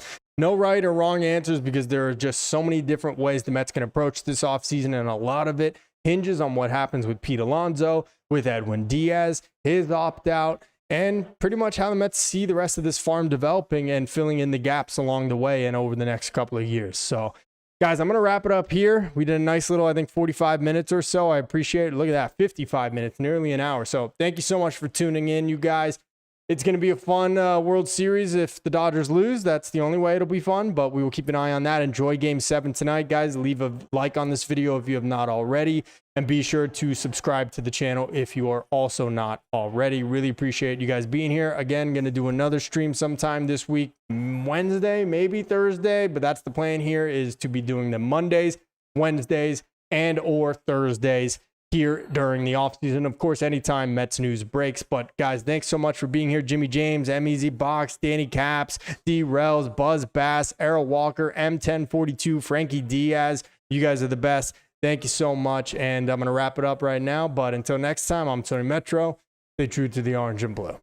right or wrong answers because there are just so many different ways the Mets can approach this offseason, and a lot of it hinges on what happens with Pete Alonso, with Edwin Diaz, his opt-out, and pretty much how the Mets see the rest of this farm developing and filling in the gaps along the way and over the next couple of years. So, guys, I'm going to wrap it up here. We did a nice little, 45 minutes or so. I appreciate it. Look at that, 55 minutes, nearly an hour. So thank you so much for tuning in, you guys. It's going to be a fun World Series if the Dodgers lose. That's the only way it'll be fun, but we will keep an eye on that. Enjoy Game 7 tonight, guys. Leave a like on this video if you have not already, and be sure to subscribe to the channel if you are also not already. Really appreciate you guys being here. Again, going to do another stream sometime this week, Wednesday, maybe Thursday, but that's the plan here, is to be doing them Mondays, Wednesdays, and or Thursdays. here during the offseason. Of course, anytime Mets news breaks. But guys, thanks so much for being here. Jimmy James, MEZ Box, Danny Caps, D Rels, Buzz Bass, Errol Walker, M1042, Frankie Diaz. You guys are the best. Thank you so much. And I'm going to wrap it up right now. But until next time, I'm Tony Metro. Stay true to the orange and blue.